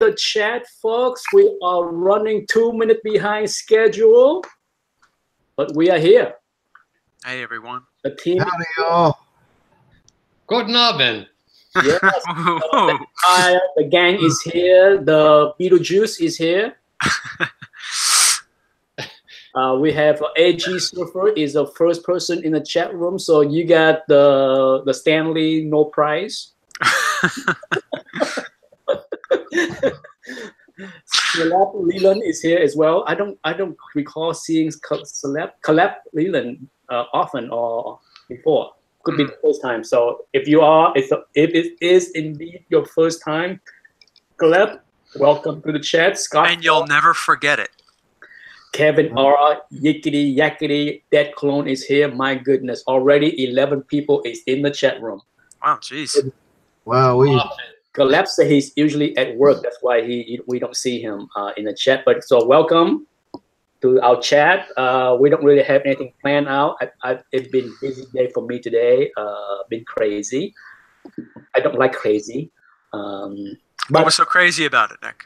the chat, folks. We are running 2 minutes behind schedule, but we are here. Hey, everyone. The team. Howdy, y'all. Guten Abend. Yes. The gang is here. The Beetlejuice is here. We have AG Surfer is the first person in the chat room, so you got the Stanley no prize. Celeb Leland is here as well. I don't recall seeing Celeb Leland often or before. Could be the first time. So if it is indeed your first time, Celeb, welcome to the chat. Scott, and you'll never forget it. Kevin R, Yickety Yakety, Dead Clone is here. My goodness, already 11 people is in the chat room. Wow, jeez. Wow, Caleb said he's usually at work. That's why we don't see him in the chat. But so welcome to our chat. We don't really have anything planned out. It's been a busy day for me today. Been crazy. I don't like crazy. What was so crazy about it, Nick?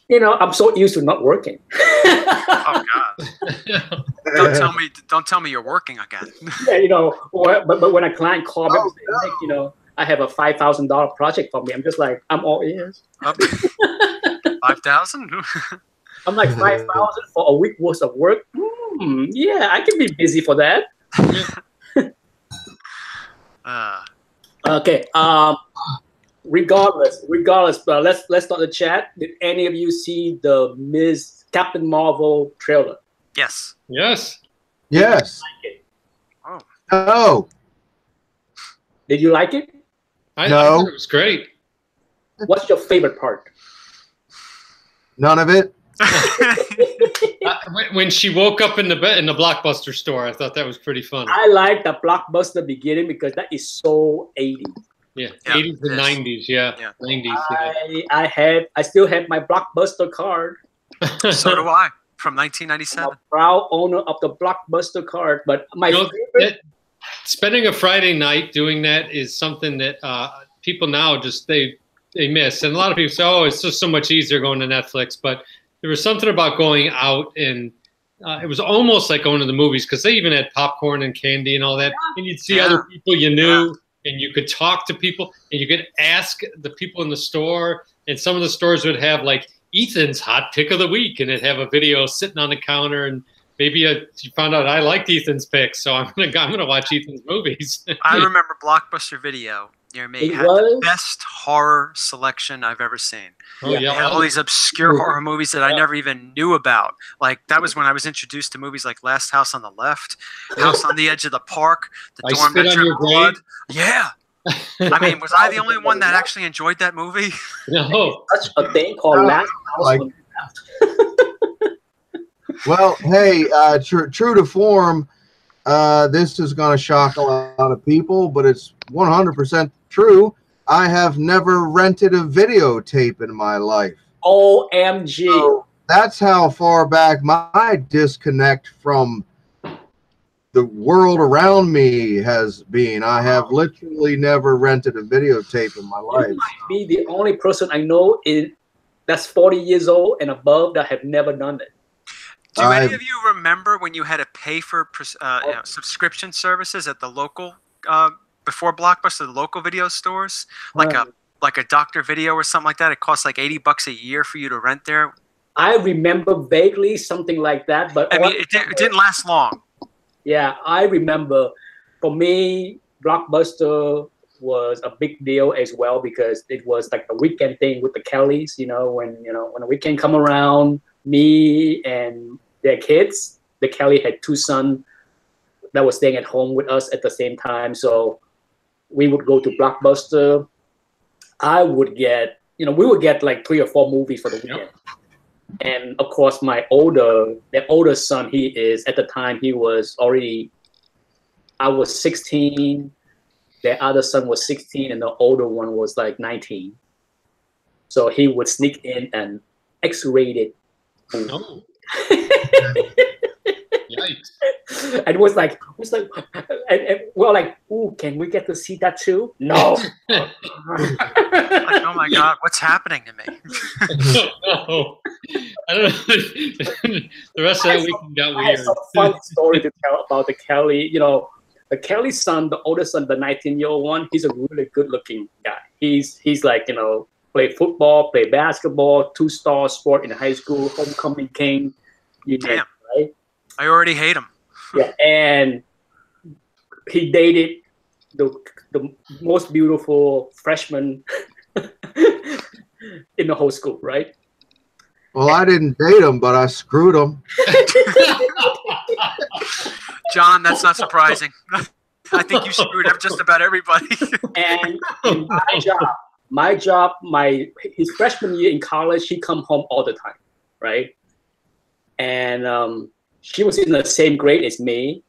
You know, I'm so used to not working. Oh God! Don't tell me you're working again. Yeah, you know. But when a client called me, Nick, you know, I have a $5,000 project for me. I'm just like, I'm all ears. 5,000? I'm like 5,000 for a week worth of work. Yeah, I can be busy for that. Okay. Regardless. Let's start the chat. Did any of you see the Ms. Captain Marvel trailer? Yes. Yes. Yes. Oh. No. Did you like it? I No. thought it was great. What's your favorite part? None of it. When she woke up in the bed in the Blockbuster store, I thought that was pretty funny. I like the Blockbuster beginning because that is so 80s. Yeah, Yeah, 80s and yes. 90s, yeah. 90s, yeah. I still have my Blockbuster card. So do I. From I'm 1997. a proud owner of the Blockbuster card. But my favorite. Spending a Friday night doing that is something that people now just they miss, and a lot of people say, "Oh, it's just so much easier going to Netflix." But there was something about going out, and it was almost like going to the movies because they even had popcorn and candy and all that, and you'd see other people you knew, and you could talk to people, and you could ask the people in the store, and some of the stores would have like Ethan's hot pick of the week, and it'd have a video sitting on the counter, and maybe you found out I liked Ethan's picks, so I'm gonna watch Ethan's movies. I remember Blockbuster Video near me had the best horror selection I've ever seen. Oh yeah, They had all these obscure horror movies that I never even knew about. Like that was when I was introduced to movies like Last House on the Left, House on the Edge of the Park, The Dorm That Dripped Blood. Yeah. I mean, was I the only one that actually enjoyed that movie? No. Such a thing called Last House on the Left. Well, hey, true to form, this is going to shock a lot of people, but it's 100% true. I have never rented a videotape in my life. OMG. So that's how far back my disconnect from the world around me has been. I have literally never rented a videotape in my life. You might be the only person I know that's 40 years old and above that have never done it. Do any of you remember when you had to pay for subscription services at the local before Blockbuster, the local video stores, like a Dr. Video or something like that? It cost like $80 a year for you to rent there. I remember vaguely something like that, but I mean, it didn't last long. Yeah, I remember. For me, Blockbuster was a big deal as well because it was like the weekend thing with the Kellys. When the weekend come around, me and their kids. The Kelly had two sons that were staying at home with us at the same time. So we would go to Blockbuster. I would get, we would get like 3 or 4 movies for the weekend. And of course, the older son, at the time, I was 16. The other son was 16 and the older one was like 19. So he would sneak in an X-rated movie. Oh. And it was like, and we're like, ooh, can we get to see that too? No. Like, oh my God, what's happening to me? No. I don't know. The rest of that weekend got weird. I have some fun story to tell about the Kelly. You know, the Kelly son, the oldest son, the 19-year-old one. He's a really good-looking guy. He's like, you know, played football, played basketball, 2-star sport in high school, homecoming king. You know, right? I already hate him. Yeah, and he dated the most beautiful freshman in the whole school, right? Well, I didn't date him, but I screwed him. John, that's not surprising. I think you screwed up just about everybody. And in his freshman year in college, he come home all the time, right? And she was in the same grade as me.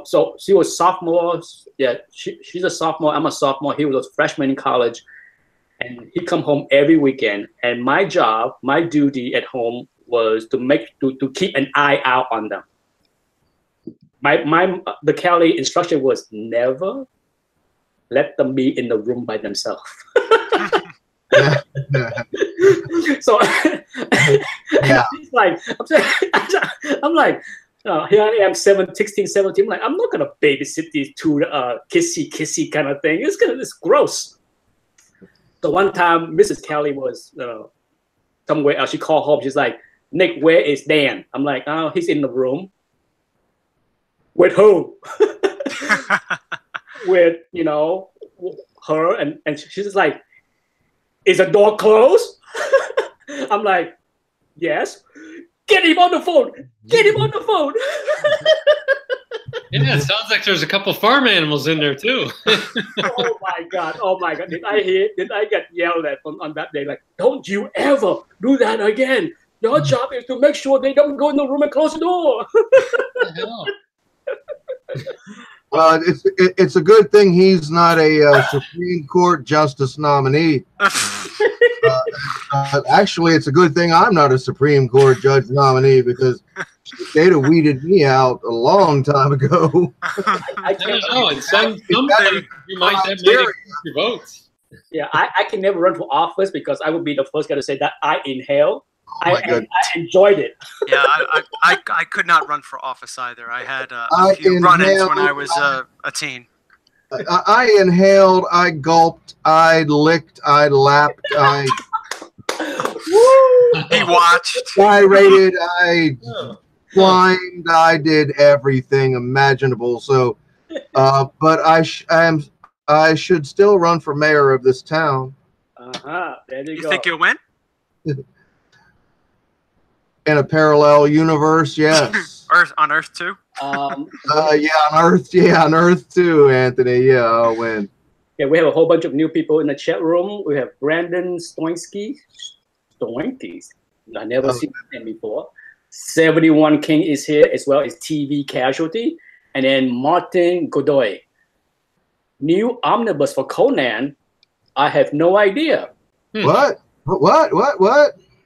So she was sophomore. Yeah, she's a sophomore. I'm a sophomore. He was a freshman in college, and he come home every weekend. And my job, my duty at home was to keep an eye out on them. The Kelly instruction was never let them be in the room by themselves. So yeah. He's like, I'm like, here I am, 16, 17. I'm like, I'm not gonna babysit these two kissy kind of thing. It's gross. So one time, Mrs. Kelly was somewhere else. She called home. She's like, Nick, where is Dan? I'm like, oh, he's in the room. With who? With, you know, her, and she's just like, is the door closed? I'm like, yes. Get him on the phone. Get him on the phone. Yeah, it sounds like there's a couple farm animals in there too. Oh my God. Oh my God. Did I get yelled at on that day? Like, don't you ever do that again. Your job is to make sure they don't go in the room and close the door. Well, it's a good thing he's not a Supreme Court justice nominee. Actually, it's a good thing I'm not a Supreme Court judge nominee, because they'd have weeded me out a long time ago. I don't know. And someday you might have your votes. Yeah, I can never run for office because I would be the first guy to say that I inhale. I enjoyed it. Yeah, I could not run for office either. I had a few run-ins when I was a teen. I inhaled, I gulped, I licked, I lapped, I he watched. I rated, I climbed, I did everything imaginable. So, but I should still run for mayor of this town. There you go. You think you'll win? In a parallel universe, yes. On Earth too. Yeah, on Earth too, Anthony. Yeah, I'll win. Yeah, we have a whole bunch of new people in the chat room. We have Brandon Stoinskis. I never seen him before. 71 King is here, as well as TV Casualty, and then Martin Godoy. New omnibus for Conan. I have no idea. What?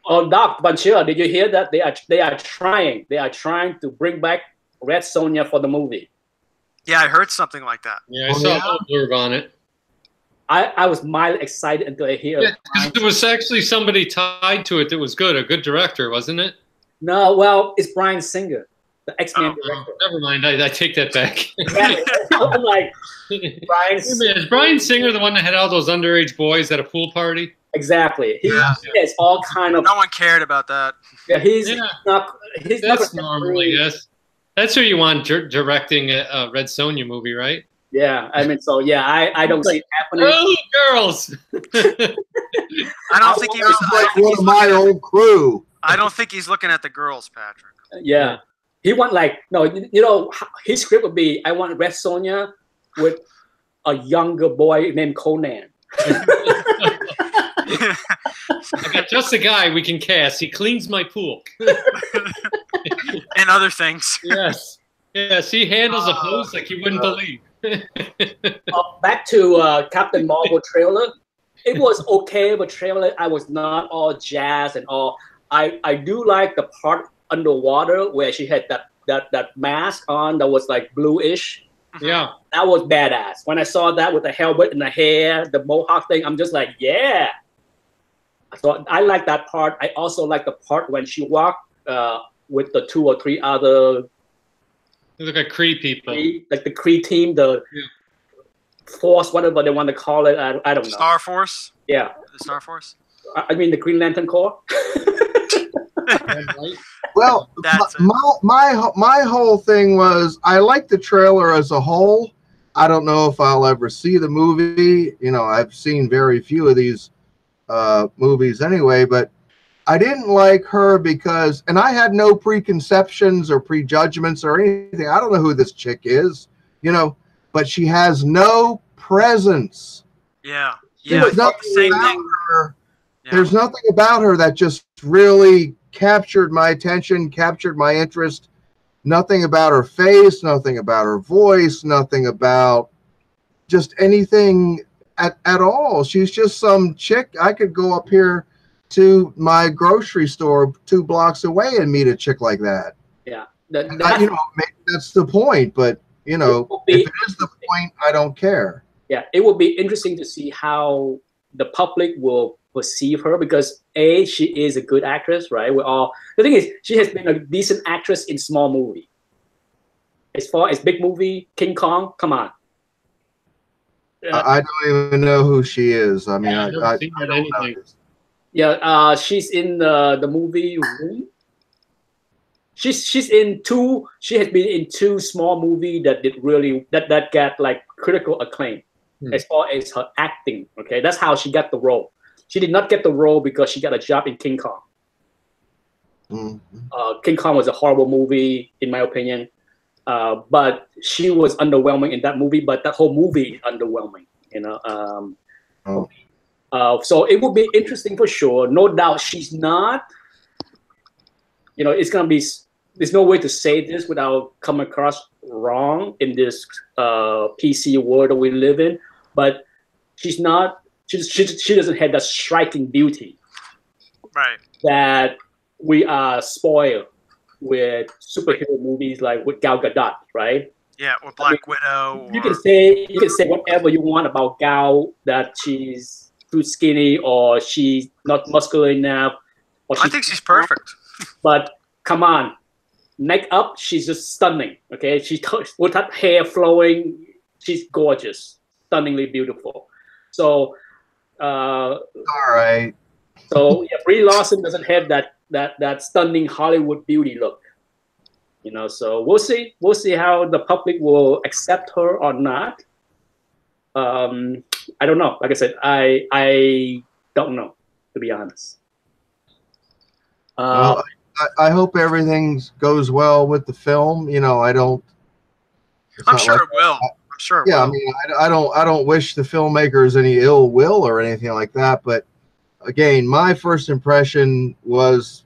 Oh, Doc Banchira, did you hear that? They are trying to bring back Red Sonja for the movie. Yeah, I heard something like that. Yeah, I saw a blurb on it. I was mildly excited until I hear. Yeah, because there was actually somebody tied to it that was good, a good director, wasn't it? No, well, it's Bryan Singer, the X-Men director. Never mind, I take that back. I'm like, Bryan Singer. Is Bryan Singer the one that had all those underage boys at a pool party? Exactly. He has all kind of. No one cared about that. Yeah, he's not. That's normally yes. That's who you want directing a Red Sonja movie, right? Yeah, I mean, so yeah, I don't see it happening. Oh, girls! I don't think he was like one of my old crew. I don't think he's looking at the girls, Patrick. Yeah, he want his script would be, I want Red Sonja with a younger boy named Conan. I got just a guy we can cast. He cleans my pool. And other things. Yes, he handles a hose like you wouldn't believe. Back to Captain Marvel trailer. It was okay, but trailer I was not all jazzed and all. I do like the part underwater where she had that that mask on that was like bluish. Yeah, that was badass. When I saw that with the helmet and the hair, the mohawk thing, I'm just like, yeah. So I like that part. I also like the part when she walked with the 2 or 3 other. they look like Kree people. Like the Kree team, the Force, whatever they want to call it. I don't know. Star Force. Yeah. The Star Force. I mean the Green Lantern Corps. Well, my whole thing was I like the trailer as a whole. I don't know if I'll ever see the movie. You know, I've seen very few of these movies anyway, but I didn't like her because, and I had no preconceptions or prejudgments or anything. I don't know who this chick is, you know, but she has no presence. Yeah. There's nothing about her. Yeah. There's nothing about her that just really captured my attention, captured my interest. Nothing about her face, nothing about her voice, nothing about just anything at all. She's just some chick. I could go up here to my grocery store 2 blocks away and meet a chick like that. Yeah. You know, maybe that's the point, but you know, if it is the point, I don't care. Yeah, it will be interesting to see how the public will perceive her because A, she is a good actress, right? The thing is, she has been a decent actress in small movie. As far as big movie, King Kong, come on. I don't even know who she is. I mean, I don't know. Yeah, she's in the movie Room. She's in 2. She has been in 2 small movies that did really that got like critical acclaim as far as her acting. Okay, that's how she got the role. She did not get the role because she got a job in King Kong. King Kong was a horrible movie, in my opinion. But she was underwhelming in that movie. But that whole movie is underwhelming, you know. So it will be interesting for sure. No doubt, she's not. You know, it's gonna be. There's no way to say this without coming across wrong in this PC world that we live in. But she's not. She doesn't have that striking beauty, right? That we are spoiled with superhero movies like with Gal Gadot, right? Yeah, or Black Widow. You can say whatever you want about Gal, that she's too skinny or she's not muscular enough. I think she's perfect. But come on, neck up, she's just stunning. Okay, she's with that hair flowing, she's gorgeous, stunningly beautiful. So. All right. So yeah, Brie Larson doesn't have that stunning Hollywood beauty look, you know. So we'll see. We'll see how the public will accept her or not. I don't know. Like I said, I don't know, to be honest. Well, I hope everything goes well with the film. You know, I don't. I'm sure it will. Sure. Yeah, I mean, I don't wish the filmmakers any ill will or anything like that. But again, my first impression was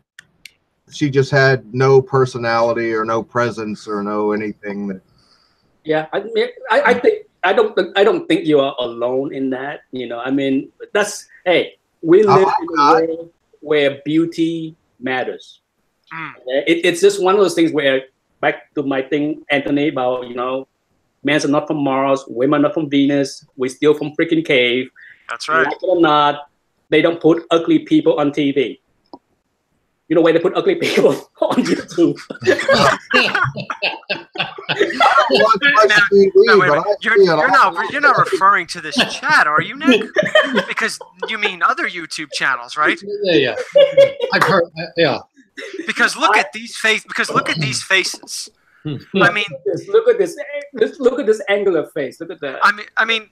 she just had no personality or no presence or no anything. That. Yeah, I think I don't think you are alone in that. You know, I mean, we live in a world where beauty matters. It's just one of those things where, back to my thing, Anthony, about, you know, men are not from Mars, women are not from Venus, we're still from freaking cave. That's right. Like it or not, they don't put ugly people on TV. You know where they put ugly people? On YouTube. You're not referring to this chat, are you, Nick? Because you mean other YouTube channels, right? Yeah. I've heard. Yeah. Because look at these faces. I mean, look at this angular face. Look at that. I mean,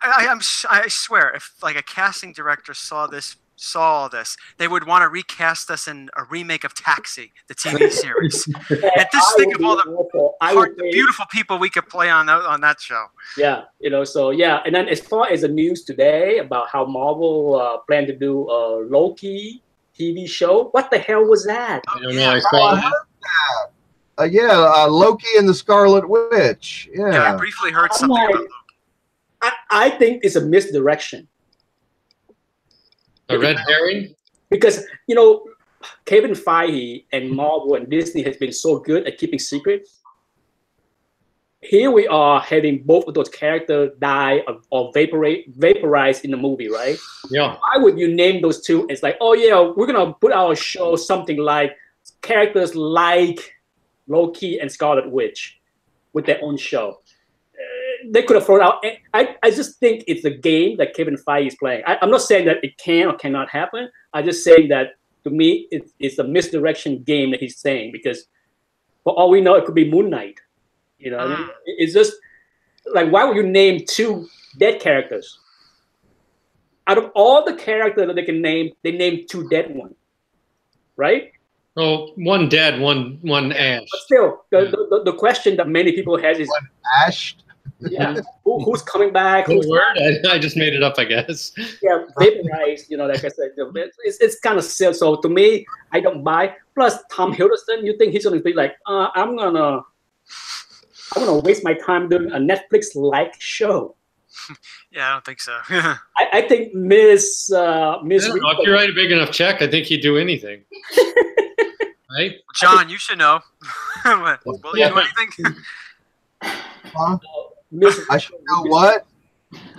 I swear, if like a casting director saw all this, they would want to recast us in a remake of Taxi, the TV series. And just think of all the beautiful people we could play on that show. Yeah, you know. So yeah, and then as far as the news today about how Marvel plan to do a Loki TV show, what the hell was that? I don't know. I saw that. Loki and the Scarlet Witch. Yeah, I briefly heard something about Loki. I think it's a misdirection. A red herring? Because, you know, Kevin Feige and Marvel and Disney has been so good at keeping secrets. Here we are having both of those characters die or vaporize in the movie, right? Yeah. Why would you name those two? It's like, oh yeah, we're gonna put our show something like characters like Loki and Scarlet Witch with their own show. They could have thrown out. I just think it's a game that Kevin Feige is playing. I'm not saying that it can or cannot happen. I'm just saying that to me, it's a misdirection game that he's saying, because for all we know, it could be Moon Knight. You know, it's just like, why would you name two dead characters? Out of all the characters that they can name, they named two dead ones, right? Oh, one dead, one ashed. But still, the question that many people have is, one ashed. Yeah, who's coming back? Who's word? I just made it up, I guess. Yeah, vaporized. You know, like I said, it's kind of silly. So to me, I don't buy. Plus, Tom Hiddleston, you think he's gonna be like, I'm gonna waste my time doing a Netflix-like show? Yeah, I don't think so. I think Miss. If you write a big enough check, I think he'd do anything. Right, John, you should know. Will you do anything? Huh? I should know what?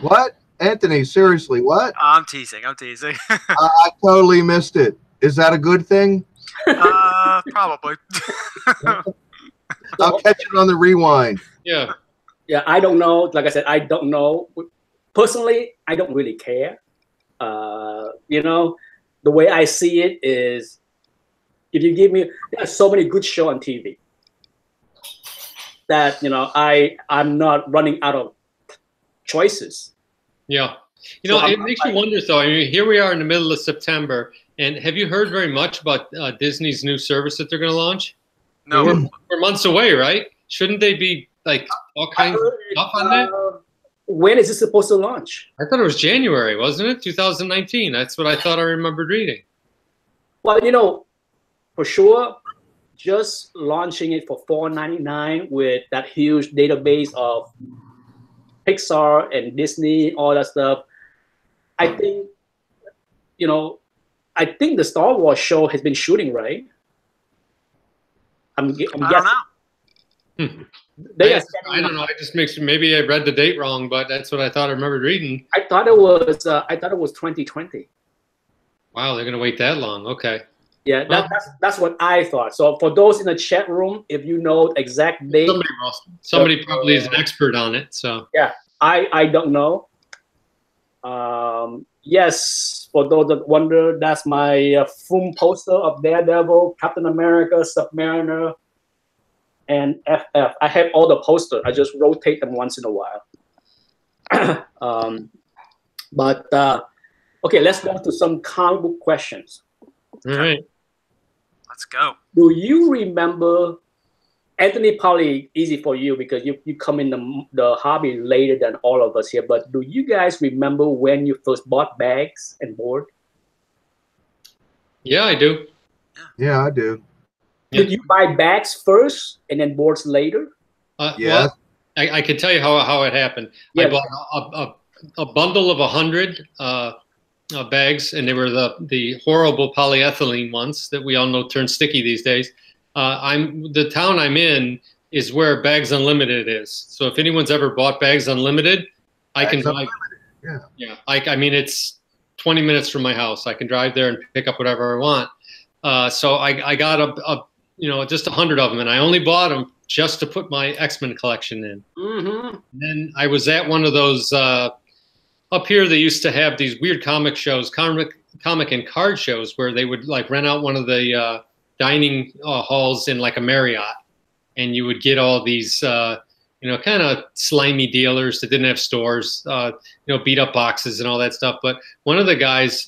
What? Anthony, seriously, what? I'm teasing. I totally missed it. Is that a good thing? Probably. I'll catch it on the rewind. Yeah. Yeah, I don't know. Like I said, I don't know. Personally, I don't really care. You know, the way I see it is, if you give me, there's so many good shows on TV that, you know, I'm not running out of choices. Yeah. You know, it makes you wonder, though. I mean, here we are in the middle of September, and have you heard very much about Disney's new service that they're going to launch? No. We're months away, right? Shouldn't they be, like, all kinds of stuff on that? When is this supposed to launch? I thought it was January, wasn't it? 2019. That's what I thought I remembered reading. Well, you know, for sure, just launching it for $4.99 with that huge database of Pixar and Disney, all that stuff, I think, you know, I think the Star Wars show has been shooting, right? I'm guessing. I don't know. I don't know. I just maybe I read the date wrong, but that's what I thought I remembered reading. I thought it was 2020. Wow, they're gonna wait that long. Okay. Yeah, that's what I thought. So for those in the chat room, if you know the exact date, somebody probably is an expert on it. So yeah, I don't know. Yes, for those that wonder, that's my film poster of Daredevil, Captain America, Submariner, and FF. I have all the posters. I just rotate them once in a while. Okay, let's go to some comic book questions. All right. Let's go. Do you remember, Anthony, probably easy for you because you come in the hobby later than all of us here, but do you guys remember when you first bought bags and board? Yeah, I do. Yeah, I do. Did you buy bags first and then boards later? Yeah. Well, I could tell you how it happened. Yeah. I bought a bundle of 100 bags, and they were the horrible polyethylene ones that we all know turn sticky these days. The town I'm in is where Bags Unlimited is. So if anyone's ever bought Bags Unlimited, I can drive. Yeah. I mean, it's 20 minutes from my house. I can drive there and pick up whatever I want. So I got just 100 of them, and I only bought them just to put my X-Men collection in. Mm-hmm. And then I was at one of those up here. They used to have these weird comic shows, comic and card shows, where they would like rent out one of the dining halls in like a Marriott, and you would get all these kind of slimy dealers that didn't have stores, beat up boxes and all that stuff. But one of the guys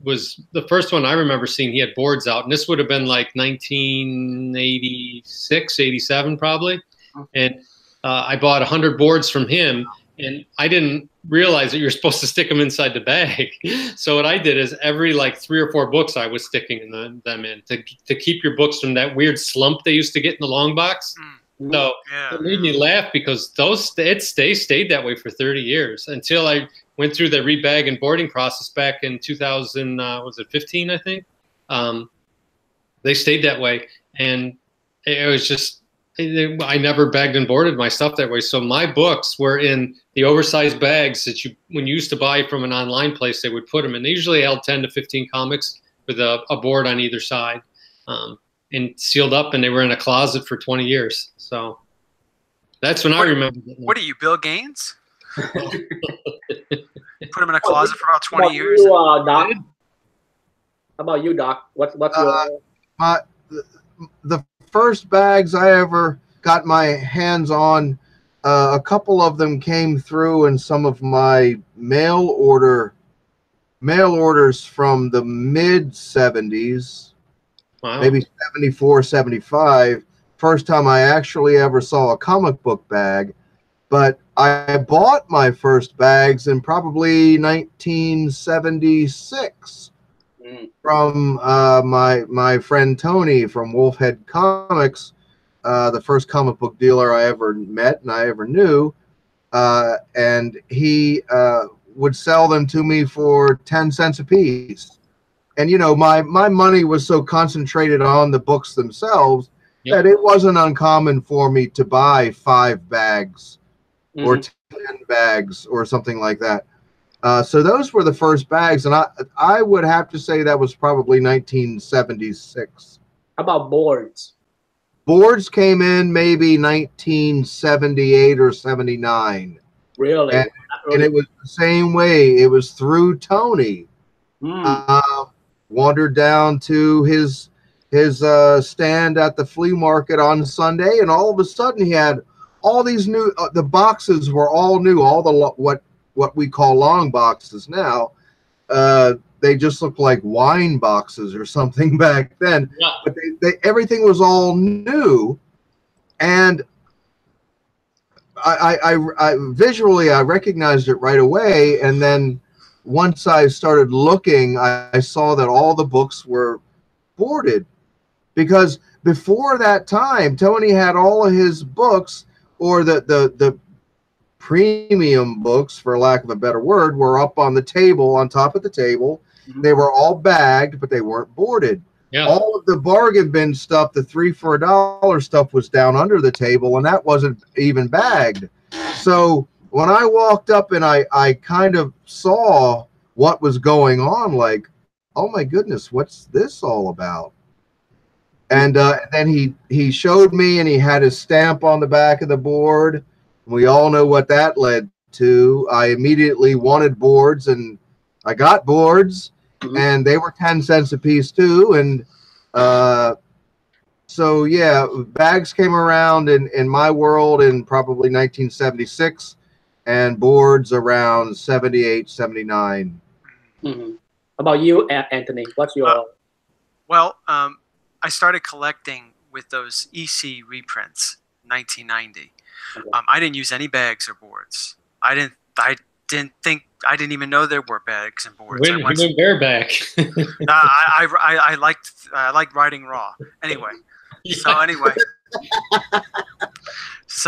was the first one I remember seeing. He had boards out, and this would have been like 1986, 87 probably. And I bought 100 boards from him, and I didn't realize that you're supposed to stick them inside the bag. So what I did is every like 3 or 4 books I was sticking them in to keep your books from that weird slump they used to get in the long box. So it made me laugh because they stayed that way for 30 years until I went through the rebag and boarding process back in 2015, I think. they stayed that way, and it was just I never bagged and boarded my stuff that way. So my books were in the oversized bags that when you used to buy from an online place, they would put them in. They usually held 10 to 15 comics with a board on either side, and sealed up, and they were in a closet for 20 years. So that's when I remember. What are you, Bill Gaines? Put them in a closet for about 20 years. You, Doc? How about you, Doc? What's your... The first bags I ever got my hands on, a couple of them came through in some of my mail orders from the mid 70s. Wow. Maybe 74, 75. First time I actually ever saw a comic book bag. But I bought my first bags in probably 1976 from my friend Tony from Wolfhead Comics, the first comic book dealer I ever met and I ever knew. And he would sell them to me for 10 cents a piece. And, you know, my money was so concentrated on the books themselves that it wasn't uncommon for me to buy 5 bags or 10 bags or something like that. So those were the first bags. And I would have to say that was probably 1976. How about boards? Boards came in maybe 1978 or 79. Really? And it was the same way. It was through Tony. Wandered down to his stand at the flea market on Sunday, and all of a sudden he had all these new. The boxes were all new. All the what we call long boxes now. They just looked like wine boxes or something back then. Yeah. But everything was all new, and I visually I recognized it right away, and then once I started looking, I saw that all the books were boarded, because before that time, Tony had all of his books, or the premium books, for lack of a better word, were up on the table, on top of the table. They were all bagged, but they weren't boarded. Yeah. All of the bargain bin stuff, the 3 for $1 stuff, was down under the table, and that wasn't even bagged. So when I walked up and I kind of saw what was going on, like, oh my goodness, what's this all about? And then he showed me, and he had his stamp on the back of the board. We all know what that led to. I immediately wanted boards, and I got boards, and they were 10 cents a piece too. And so yeah, bags came around in my world in probably 1976, and boards around 78, 79. How about you, Anthony? What's your... I started collecting with those EC reprints in 1990. Okay. I didn't use any bags or boards. I didn't even know there were bags and boards. When went bareback? I liked writing raw. Anyway, so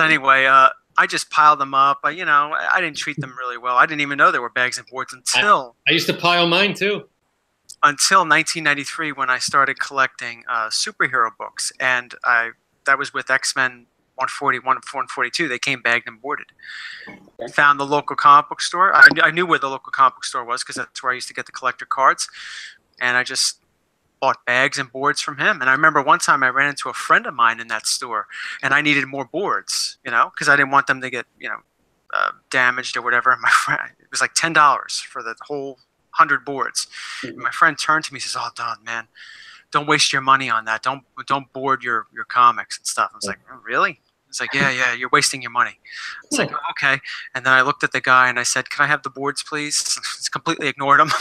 anyway, I just piled them up. I didn't treat them really well. I didn't even know there were bags and boards until I used to pile mine too. Until 1993, when I started collecting superhero books, and that was with X-Men 141 and 142. They came bagged and boarded. Okay. Found the local comic book store. I knew where the local comic book store was, because that's where I used to get the collector cards. And I just bought bags and boards from him. And I remember one time I ran into a friend of mine in that store, and I needed more boards, because I didn't want them to get, damaged or whatever. And my friend, it was like $10 for the whole 100 boards. And my friend turned to me and says, "Oh, Don, man, don't waste your money on that. Don't board your comics and stuff." I was like, "Oh, really?" It's like, yeah, you're wasting your money. It's like, oh, okay. And then I looked at the guy and I said, "Can I have the boards, please?" It's completely ignored him.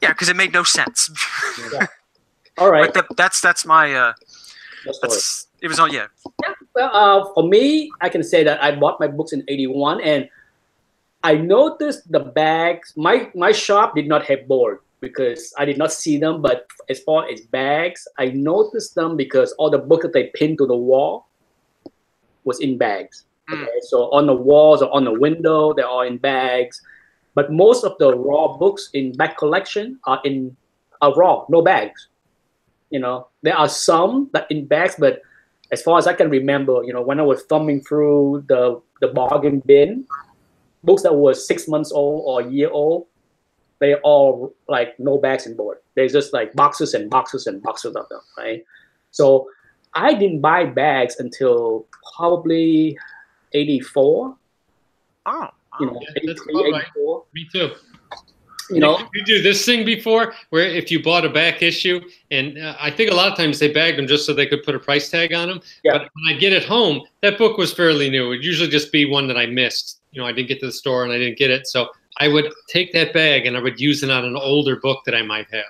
Yeah, because it made no sense. Yeah. All right. But that's my it was on. Yeah. Well, for me, I can say that I bought my books in '81, and I noticed the bags. My shop did not have board, because I did not see them. But as far as bags, I noticed them because all the books that they pinned to the wall was in bags. Okay, so on the walls or on the window, they're all in bags. But most of the raw books in back collection are in are raw, no bags. You know, there are some that in bags, but as far as I can remember, you know, when I was thumbing through the bargain bin, books that were 6 months old or a year old, they all like no bags and board. There's just like boxes and boxes and boxes of them, right? So I didn't buy bags until probably 84. Oh, You know, Yeah, 83, that's about right. 84. Me too. You know, you do this thing before where if you bought a back issue, and I think a lot of times they bagged them just so they could put a price tag on them. Yeah. But when I get it home, that book was fairly new. It would usually just be one that I missed. You know, I didn't get to the store and I didn't get it. So I would take that bag and I would use it on an older book that I might have.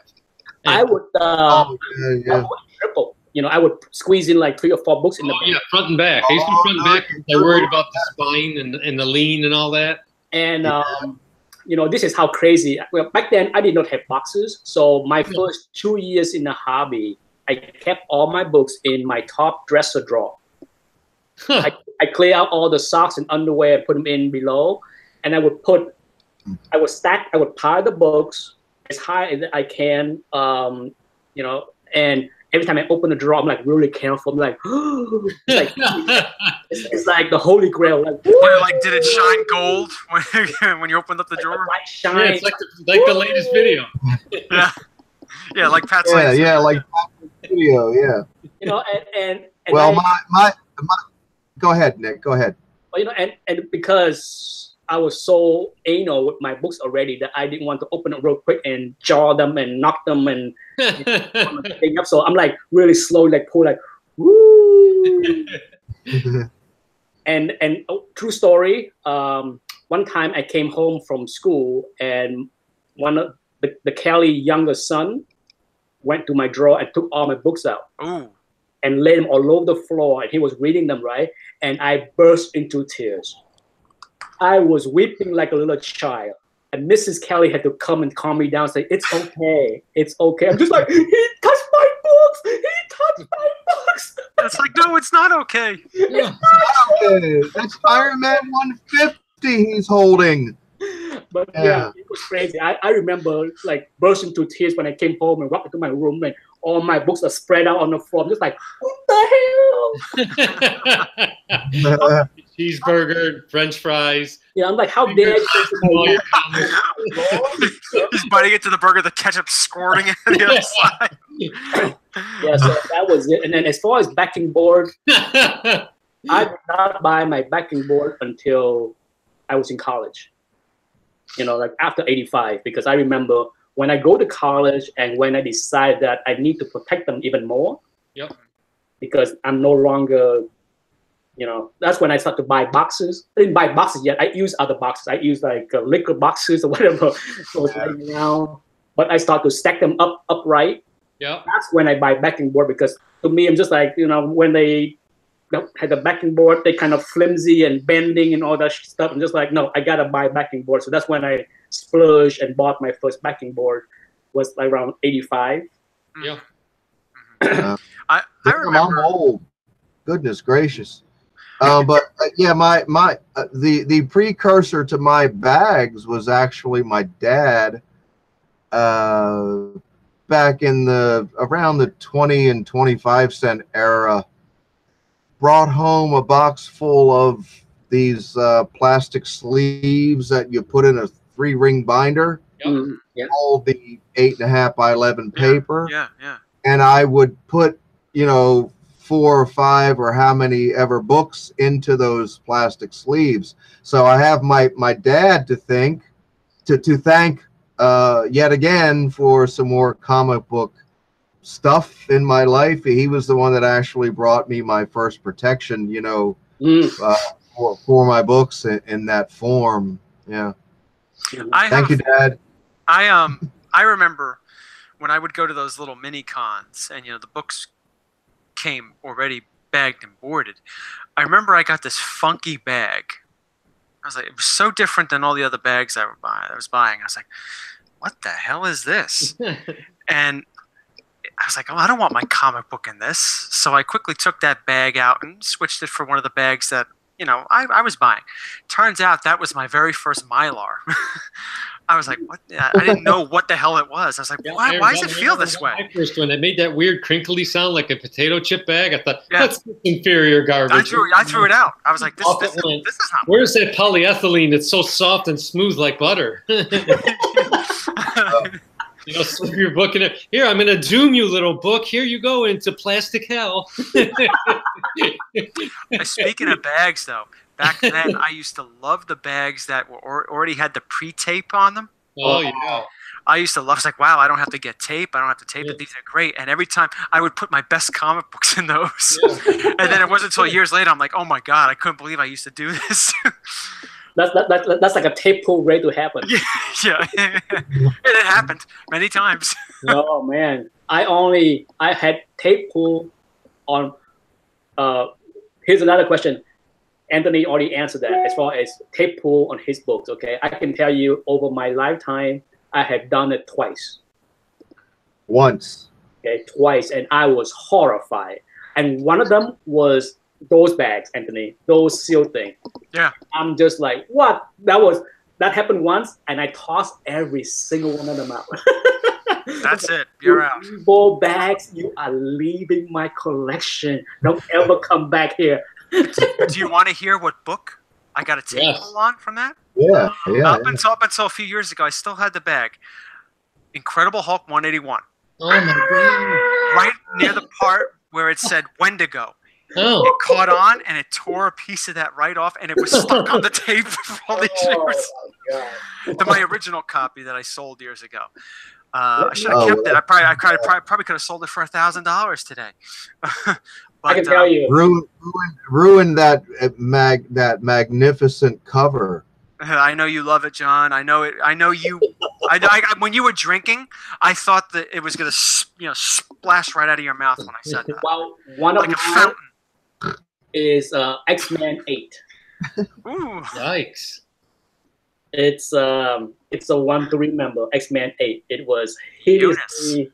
And, I would I would triple. You know, I would squeeze in like 3 or 4 books in the bag. yeah, front and back. I used to do front and back because I worried about the spine and the lean and all that. And you know, this is how crazy. Well, back then I did not have boxes, so my first 2 years in the hobby, I kept all my books in my top dresser drawer. I clear out all the socks and underwear and put them in below, and I would pile the books as high as I can. You know, and every time I open the drawer, I'm like really careful. I'm like, it's like the holy grail. Like, did it shine gold when you opened up the drawer? Like shine. Yeah, it's like the latest video. Yeah, yeah, like Pat's. Yeah, like Pat's video. Yeah. You know, and well, my go ahead, Nick. Go ahead. You know, and because I was so anal with my books already that I didn't want to open it real quick and jar them and knock them and thing up. So I'm like really slow, like pull, like woo. and true story. One time I came home from school and one of the Kelly younger son went to my drawer and took all my books out. Ooh. And laid them all over the floor, and he was reading them, right? And I burst into tears. I was weeping like a little child. And Mrs. Kelly had to come and calm me down and say, it's okay. It's okay. I'm just like, he touched my books. He touched my books. It's like, no, it's not okay. Yeah. Okay. That's Iron Man 150 he's holding. But yeah, it was crazy. I remember like bursting into tears when I came home and walked into my room and all my books are spread out on the floor. I'm just like, what the hell? Cheeseburger, French fries. Yeah, I'm like, how dare you? He's biting into the burger, the ketchup squirting into the other side. Yeah, so that was it. And then as far as backing board, I did not buy my backing board until I was in college. You know, like after 85, because I remember when I go to college and when I decide that I need to protect them even more. Yep. Because I'm no longer, you know, that's when I start to buy boxes. I didn't buy boxes yet. I use other boxes. I use like liquor boxes or whatever. So it's laying around. But I start to stack them upright. Yeah. That's when I buy backing board, because to me, I'm just like, you know, when they had the backing board, they kind of flimsy and bending and all that stuff. I'm just like, no, I gotta buy backing board. So that's when I splurged and bought my first backing board. Was like around 85. Yeah. I remember. I'm old. Goodness gracious. But yeah, the precursor to my bags was actually my dad. Back in around the 20 and 25 cent era, brought home a box full of these plastic sleeves that you put in a 3-ring binder. Yep. Yeah. All the 8.5 by 11 paper. Yeah. And I would put, you know, 4 or 5 or how many ever books into those plastic sleeves. So I have my dad to thank yet again for some more comic book stuff in my life. He was the one that actually brought me my first protection, you know, for my books in that form. Yeah. Thank you, Dad. I remember when I would go to those little mini cons and, you know, the books came already bagged and boarded. I remember I got this funky bag. I was like, it was so different than all the other bags I was buying. I was like, what the hell is this? And I was like, oh, I don't want my comic book in this. So I quickly took that bag out and switched it for one of the bags that, you know, I was buying. Turns out that was my very first Mylar. I was like, what? I didn't know what the hell it was. I was like, why does it feel this way? My first one that made that weird crinkly sound like a potato chip bag. I thought, that's inferior garbage. I threw it out. I was like, this is not. Where's that polyethylene that's so soft and smooth like butter? Slip your book in it. Here, I'm going to doom you, little book. Here you go into plastic hell. Speaking of bags, though, back then I used to love the bags that already had the pre-tape on them. Oh, yeah. I used to love. It's like, wow, I don't have to get tape. I don't have to tape it. These are great. And every time I would put my best comic books in those. Yeah. And then it wasn't until years later I'm like, oh my god, I couldn't believe I used to do this. That's like a tape pull ready to happen. Yeah. It happened many times. Oh man, I had tape pull on. Here's another question. Anthony already answered that as far as tape pull on his books. Okay, I can tell you over my lifetime, I have done it twice. Once. Okay, twice, and I was horrified. And one of them was those bags, Anthony, those seal things. Yeah. I'm just like, what? That happened once, and I tossed every single one of them out. That's it. You're out. 4 bags, you are leaving my collection. Don't ever come back here. Do you want to hear what book I got a tape pull on from that? Yeah. Up until a few years ago, I still had the bag. Incredible Hulk 181. Oh my god! Right near the part where it said Wendigo. Oh. It caught on and it tore a piece of that right off, and it was stuck on the tape for all these years. My original copy that I sold years ago. I should have kept it. I probably could have sold it for $1,000 today. But, I can tell you, ruin that magnificent cover. I know you love it, John. I know it. I know you. When you were drinking, I thought that it was going to, splash right out of your mouth when I said that. Well, one of like a fountain. Is X-Men 8. Ooh, yikes! It's a one to remember. X-Men 8. It was hideously.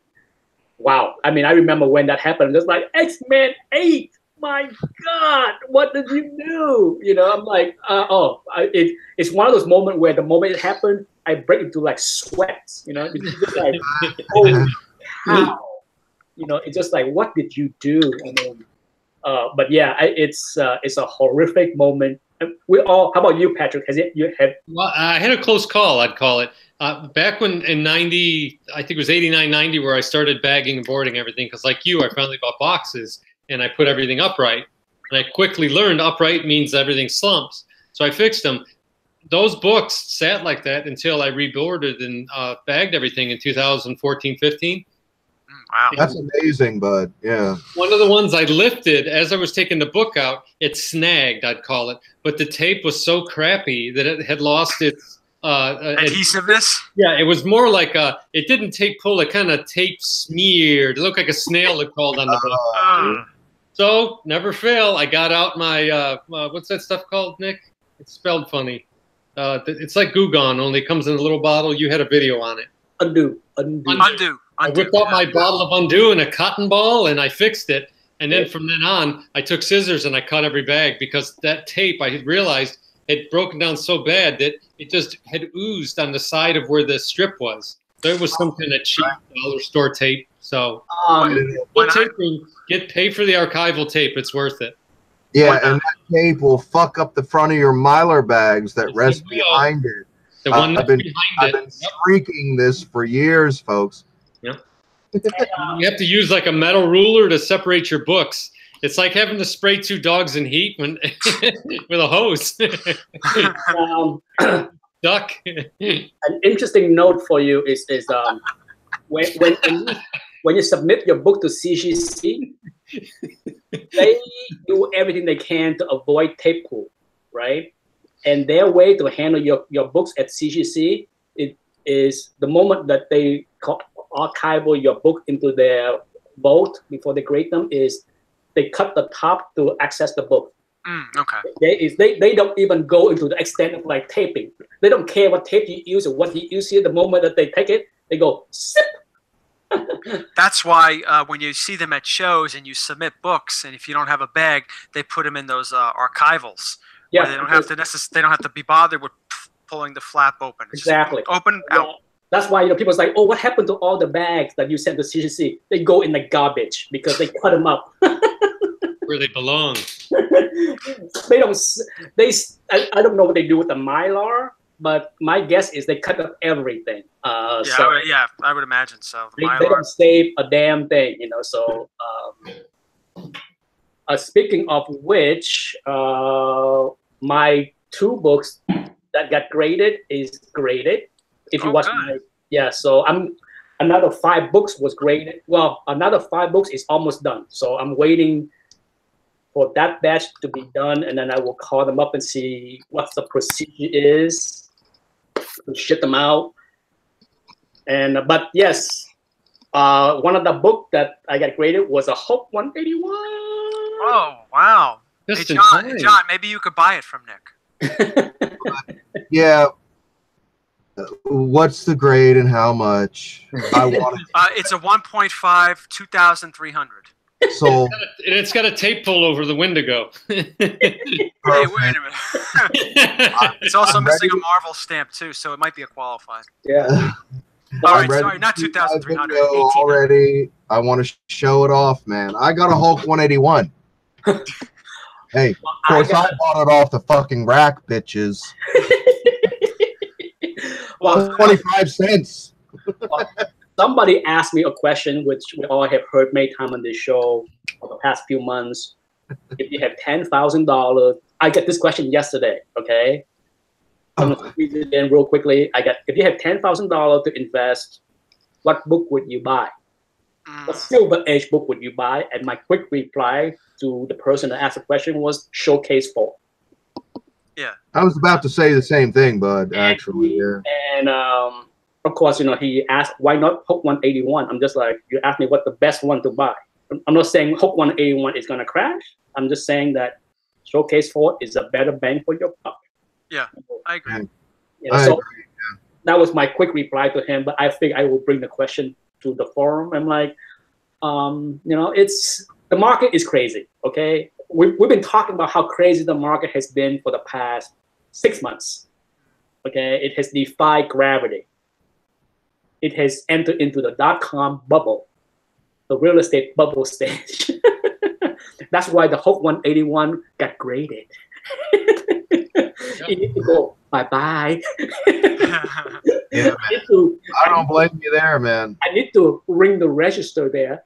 Wow. I mean, I remember when that happened. Just like X-Men 8. My God, what did you do? I'm like, it's one of those moments where the moment it happened, I break into like sweats. It's just like, oh, how? It's just like, what did you do? But yeah, it's a horrific moment. How about you, Patrick? Well, I had a close call, I'd call it. Back when in 90, I think it was 89, 90, where I started bagging and boarding everything. Because like you, I finally bought boxes and I put everything upright. And I quickly learned upright means everything slumps. So I fixed them. Those books sat like that until I reboarded and bagged everything in 2014, 15. Wow. That's amazing, bud. Yeah. One of the ones I lifted as I was taking the book out, it snagged, I'd call it. But the tape was so crappy that it had lost its adhesiveness. Yeah, it was more like it didn't tape pull, it kind of tape smeared. It looked like a snail it crawled on the book. So, never fail. I got out my, what's that stuff called, Nick? It's spelled funny. It's like Goo Gone, only it comes in a little bottle. You had a video on it. Undo. I whipped out my bottle of Undo and a cotton ball, and I fixed it. And then from then on, I took scissors and I cut every bag because that tape, I had realized, had broken down so bad that it just had oozed on the side of where the strip was. So it was some kind of cheap dollar store tape. So pay for the archival tape. It's worth it. Yeah, and that tape will fuck up the front of your Mylar bags that rest behind it. The one I've been streaking this for years, folks. Yeah. You have to use like a metal ruler to separate your books. It's like having to spray 2 dogs in heat with a hose. Duck. An interesting note for you is when you submit your book to CGC, they do everything they can to avoid tape pull, right? And their way to handle your books at CGC is the moment that they archival your book into their vault before they grade them is they cut the top to access the book. Okay. They don't even go into the extent of like taping. They don't care what tape you use or what you use here. The moment that they take it, they go zip. That's why when you see them at shows and you submit books, and if you don't have a bag, they put them in those archivals. Yeah, they don't have to be bothered with pulling the flap open. It's exactly. Open, out. That's why people's like, oh, what happened to all the bags that you sent to CCC? They go in the garbage because they cut them up. Where they belong. They don't. I don't know what they do with the Mylar, but my guess is they cut up everything. I would imagine so. They don't save a damn thing, So, speaking of which, my 2 books that got graded is graded. If you watch so another 5 books was graded. Well, another 5 books is almost done. So I'm waiting for that batch to be done, and then I will call them up and see what the procedure is to ship them out. And but yes, one of the book that I got graded was a Hulk 181. Oh wow! Hey, John, maybe you could buy it from Nick. Yeah. What's the grade and how much? I want it. It's a 1.5, 2,300. So it's got a tape pull over the Wendigo. Hey, wait a minute. It's also missing a Marvel stamp too, so it might be a qualified. Yeah. All right, sorry, not 2,300. Already, I want to show it off, man. I got a Hulk 181. Hey, of course I bought it off the fucking rack, bitches. Well, 25 cents. Well, somebody asked me a question, which we all have heard many times on this show for the past few months. If you have $10,000, I get this question yesterday. Okay, I'm gonna squeeze it in real quickly. If you have $10,000 to invest, what book would you buy? What Silver Age book would you buy? And my quick reply to the person that asked the question was Showcase 4. Yeah, I was about to say the same thing, bud. Actually, And of course, he asked why not Hulk 181. I'm just like, you asked me what the best one to buy. I'm not saying Hulk 181 is gonna crash. I'm just saying that Showcase 4 is a better bang for your buck. Yeah, I agree. So that was my quick reply to him. But I think I will bring the question to the forum. I'm like, it's the market is crazy. Okay. We've been talking about how crazy the market has been for the past 6 months. Okay, it has defied gravity. It has entered into the .com bubble, the real estate bubble stage. That's why the Hulk 181 got graded. You need to go bye-bye. Yeah, I don't blame you there, man. I need to ring the register there.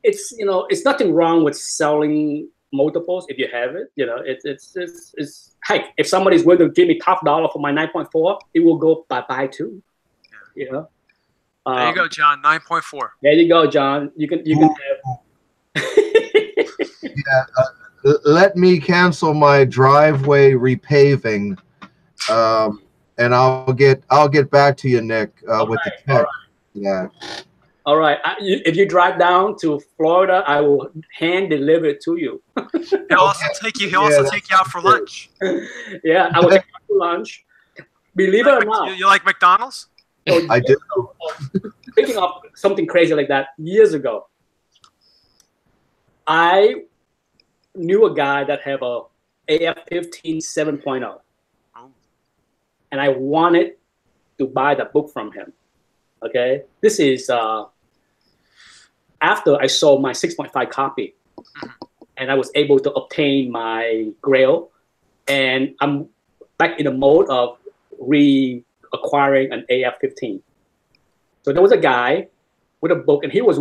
It's nothing wrong with selling multiples if you have it. It's heck, if somebody's willing to give me top dollar for my 9.4, it will go bye-bye too. There you go, John. 9.4. There you go, John. You can have. Let me cancel my driveway repaving. And I'll get back to you, Nick, with the text. Right. Yeah. All right. If you drive down to Florida, I will hand deliver it to you. He'll also take you out for lunch. Yeah, I will take you out for lunch. Believe it or not. You like McDonald's? I do. Speaking of something crazy like that, years ago, I knew a guy that had a AF-15 7.0. And I wanted to buy the book from him. Okay, this is after I sold my 6.5 copy, and I was able to obtain my Grail, and I'm back in the mode of reacquiring an AF-15. So there was a guy with a book, and he was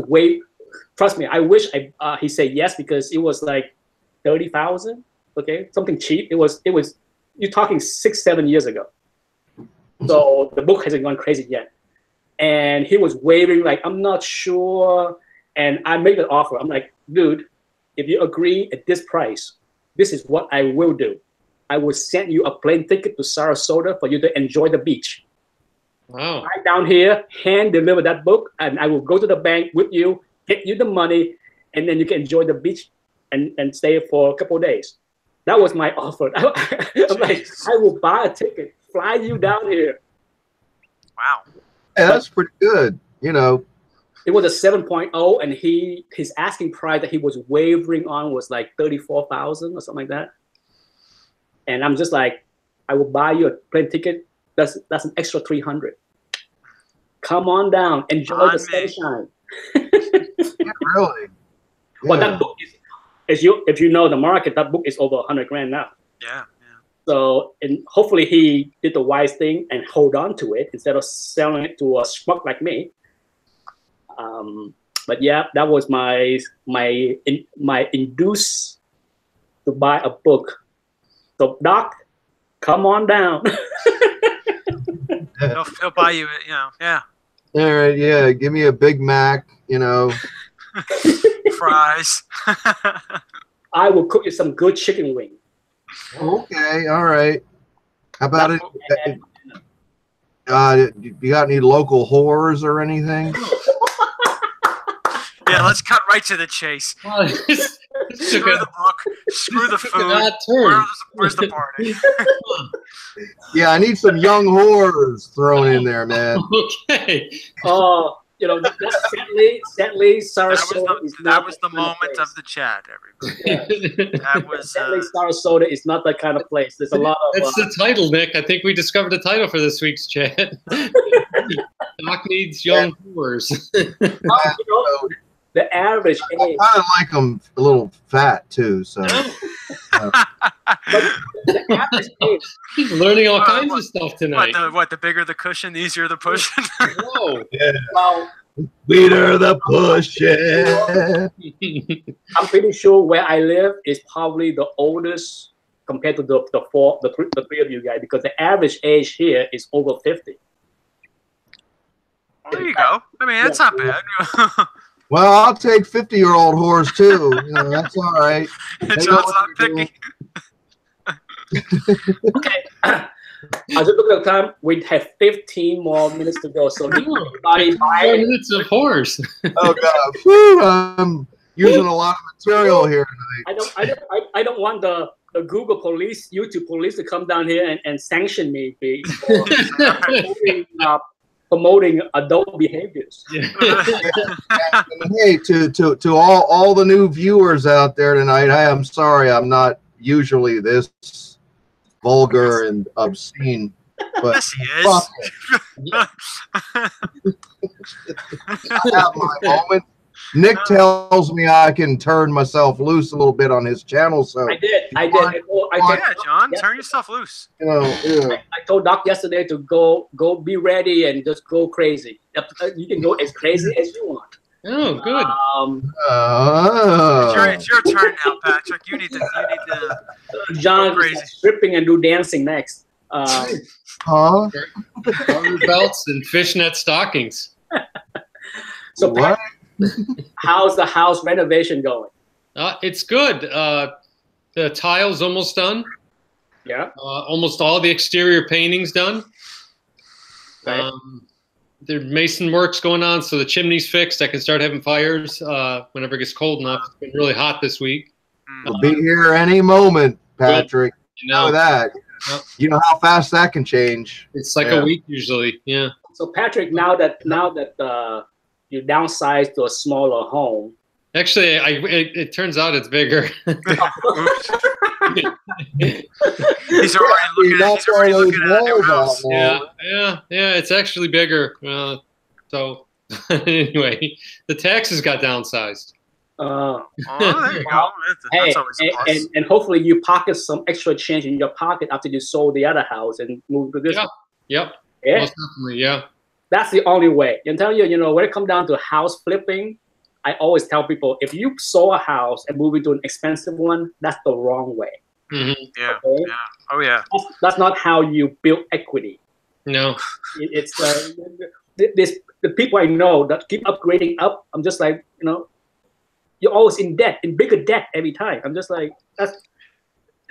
trust me, I wish he said yes, because it was like 30,000. Okay, something cheap. It was. You're talking 6-7 years ago. So the book hasn't gone crazy yet. And he was wavering like, I'm not sure. And I made an offer. I'm like, dude, if you agree at this price, this is what I will do. I will send you a plane ticket to Sarasota for you to enjoy the beach. Wow. Right down here, hand deliver that book, and I will go to the bank with you, get you the money, and then you can enjoy the beach and stay for a couple of days. That was my offer. I'm like, I will buy a ticket, fly you down here. Wow. Yeah, that's pretty good. It was a 7.0, and his asking price that he was wavering on was like 34,000 or something like that. And I'm just like, I will buy you a plane ticket. That's an extra 300. Come on down, enjoy the sunshine. Yeah, really? Well, that book is, if you know the market, that book is over 100 grand now. Yeah. So, and hopefully he did the wise thing and hold on to it instead of selling it to a schmuck like me. But yeah, that was my induce to buy a book. So Doc, come on down. He'll buy you, yeah. All right, yeah. Give me a Big Mac, Fries. I will cook you some good chicken wing. Okay, all right. How about it? You got any local whores or anything? Yeah, let's cut right to the chase. Screw the book. Screw the food. Where's the party? Yeah, I need some young whores thrown in there, man. Okay. Sadly, Sarasota that was the moment of the chat, everybody. Yeah. That was. Sadly, Sarasota is not that kind of place. There's a lot of. That's the title, Nick. I think we discovered the title for this week's chat. Doc needs young whores. The average age. I kind of like them a little fat too. So. The average age. He's learning all kinds of stuff tonight. The bigger the cushion, the easier the push. Whoa. Yeah. Well, Sweeter the pushing. I'm pretty sure where I live is probably the oldest compared to the three of you guys, because the average age here is over 50. There you go. I mean, that's not bad. Well, I'll take 50-year-old whores too. That's all right. John's not picky. Okay. I just look at the time. We have 15 more minutes to go. So everybody, 4 minutes of horse. Oh God, whew, I'm using a lot of material here tonight. I don't want the Google police, YouTube police to come down here and sanction me for promoting adult behaviors. Hey, to all the new viewers out there tonight, I'm sorry, I'm not usually this vulgar and obscene, but yes, he is. I have my moment. Nick tells me I can turn myself loose a little bit on his channel, so I did. Yeah, John, turn yourself loose. Yeah. I told Doc yesterday to go be ready and just go crazy. You can go as crazy as you want. Oh, good. It's your turn now, Patrick. You need to. John is stripping and do dancing next. Huh? Belts and fishnet stockings. So, What? how's the house renovation going? It's good. The tile's almost done. Yeah. Almost all the exterior painting's done. Right. The mason work's going on, so the chimney's fixed. I can start having fires whenever it gets cold enough. It's been really hot this week. We'll be here any moment, Patrick. You know that. Yep. You know how fast that can change. It's like a week usually. Yeah. So Patrick, now that you downsized to a smaller home. Actually, it turns out it's bigger. He's already looking at a new house. Yeah. It's actually bigger. So anyway, the taxes got downsized. Oh, there you go. That's always a plus. And hopefully you pocket some extra change in your pocket after you sold the other house and moved to this. Yep. Yeah. Most definitely. Yeah. That's the only way. And tell you, when it comes down to house flipping, I always tell people, if you sold a house and move into an expensive one, that's the wrong way. Mm-hmm. Yeah. Okay? Yeah. Oh yeah. That's not how you build equity. No. It's the people I know that keep upgrading up. I'm just like, you're always in debt, in bigger debt every time. I'm just like, that's.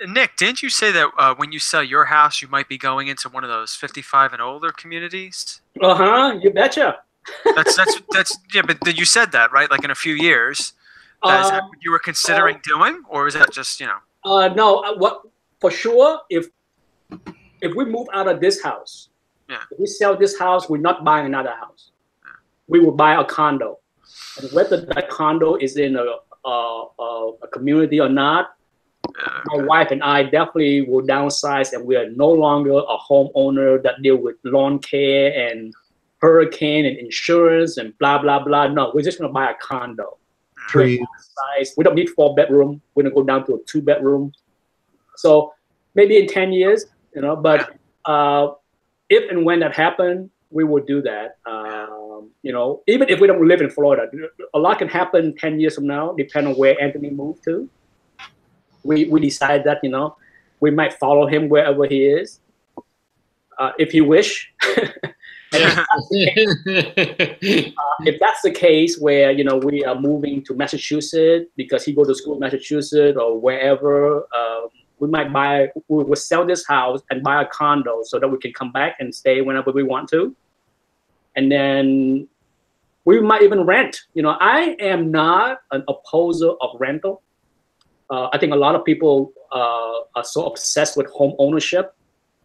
Nick, didn't you say that when you sell your house, you might be going into one of those 55 and older communities? You betcha. That's yeah, but you said that, right? Like in a few years. Is that what you were considering doing, or is that just No. What for sure? If we move out of this house, if we sell this house, we're not buying another house. Yeah. We will buy a condo. And whether that condo is in a community or not, my wife and I definitely will downsize, and we are no longer a homeowner that deal with lawn care and hurricane and insurance and blah blah blah. No, we're just gonna buy a condo. Trees. We don't need 4-bedroom. We're gonna go down to a 2-bedroom. So maybe in 10 years, you know. But if and when that happens, we will do that. You know, even if we don't live in Florida, a lot can happen 10 years from now, depending on where Anthony moved to. We decide that, you know, we might follow him wherever he is, if he wish. If that's the case, where, you know, we are moving to Massachusetts because he goes to school in Massachusetts or wherever, we will sell this house and buy a condo so that we can come back and stay whenever we want to. And then we might even rent. You know, I am not an opposer of rental. I think a lot of people are so obsessed with home ownership